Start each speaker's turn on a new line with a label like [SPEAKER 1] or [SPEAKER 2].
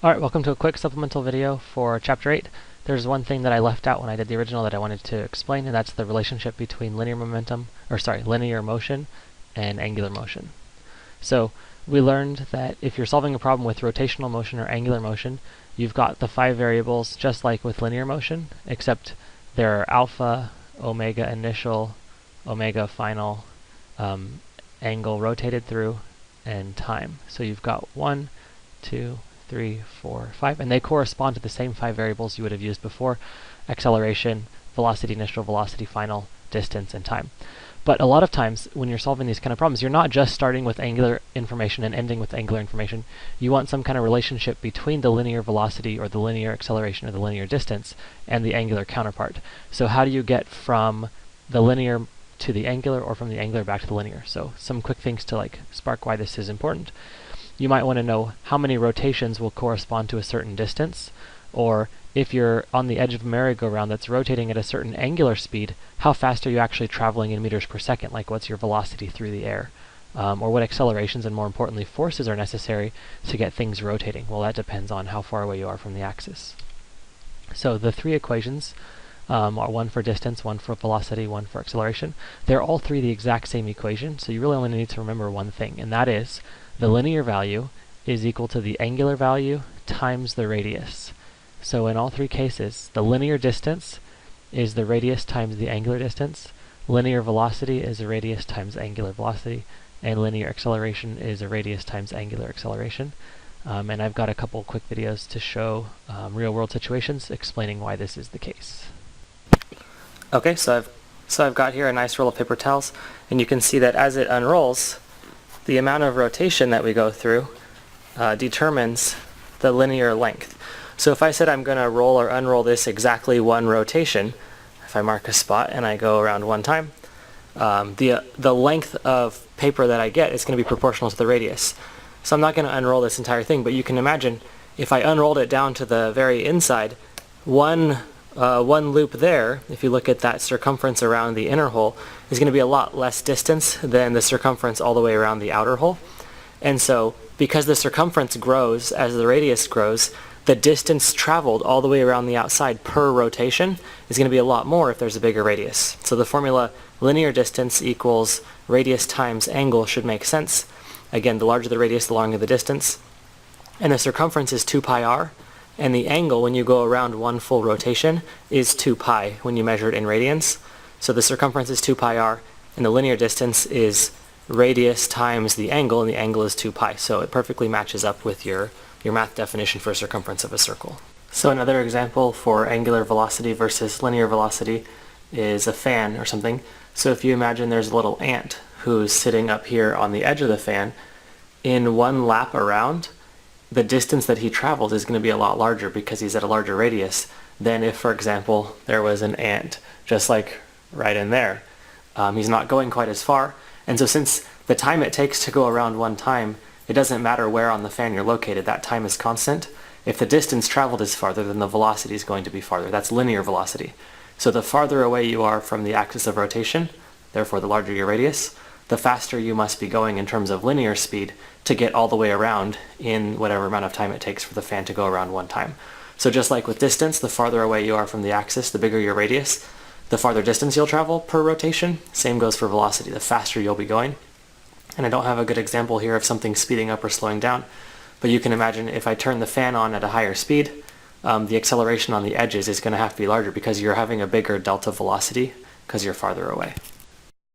[SPEAKER 1] Alright, welcome to a quick supplemental video for Chapter 8. There's one thing that I left out when I did the original that I wanted to explain, and that's the relationship between linear motion and angular motion. So we learned that if you're solving a problem with rotational motion or angular motion, you've got the 5 variables just like with linear motion, except there are alpha, omega initial, omega final, angle rotated through, and time. So you've got 1, 2, 3, 4, 5, and they correspond to the same 5 variables you would have used before: acceleration, velocity initial, velocity final, distance, and time. But a lot of times when you're solving these kind of problems, you're not just starting with angular information and ending with angular information. You want some kind of relationship between the linear velocity or the linear acceleration or the linear distance and the angular counterpart. So how do you get from the linear to the angular, or from the angular back to the linear? So some quick things to spark why this is important. You might want to know how many rotations will correspond to a certain distance, or if you're on the edge of a merry-go-round that's rotating at a certain angular speed, how fast are you actually traveling in meters per second? Like, what's your velocity through the air? Or what accelerations and, more importantly, forces are necessary to get things rotating? Well, that depends on how far away you are from the axis. So the 3 equations are one for distance, one for velocity, one for acceleration. They're all 3 the exact same equation, so you really only need to remember one thing, and that is the linear value is equal to the angular value times the radius. So in all 3 cases, the linear distance is the radius times the angular distance, linear velocity is the radius times angular velocity, and linear acceleration is a radius times angular acceleration. And I've got a couple quick videos to show real-world situations explaining why this is the case. Okay, so I've got here a nice roll of paper towels, and you can see that as it unrolls, the amount of rotation that we go through determines the linear length. So if I said I'm going to roll or unroll this exactly 1 rotation, if I mark a spot and I go around 1 time, the length of paper that I get is going to be proportional to the radius. So I'm not going to unroll this entire thing, but you can imagine if I unrolled it down to the very inside, one loop there, if you look at that circumference around the inner hole, is going to be a lot less distance than the circumference all the way around the outer hole. And so, because the circumference grows as the radius grows, the distance traveled all the way around the outside per rotation is going to be a lot more if there's a bigger radius. So the formula linear distance equals radius times angle should make sense. Again, the larger the radius, the longer the distance. And the circumference is 2 pi r. And the angle, when you go around 1 full rotation, is 2 pi when you measure it in radians. So the circumference is 2 pi r, and the linear distance is radius times the angle, and the angle is 2 pi. So it perfectly matches up with your math definition for circumference of a circle. So another example for angular velocity versus linear velocity is a fan or something. So if you imagine there's a little ant who's sitting up here on the edge of the fan, in 1 lap around, the distance that he traveled is going to be a lot larger because he's at a larger radius than if, for example, there was an ant just like right in there. He's not going quite as far, and so since the time it takes to go around 1 time, it doesn't matter where on the fan you're located, that time is constant. If the distance traveled is farther, then the velocity is going to be farther. That's linear velocity. So the farther away you are from the axis of rotation, therefore the larger your radius, the faster you must be going in terms of linear speed to get all the way around in whatever amount of time it takes for the fan to go around 1 time. So just like with distance, the farther away you are from the axis, the bigger your radius, the farther distance you'll travel per rotation. Same goes for velocity, the faster you'll be going. And I don't have a good example here of something speeding up or slowing down, but you can imagine if I turn the fan on at a higher speed, the acceleration on the edges is going to have to be larger because you're having a bigger delta velocity because you're farther away.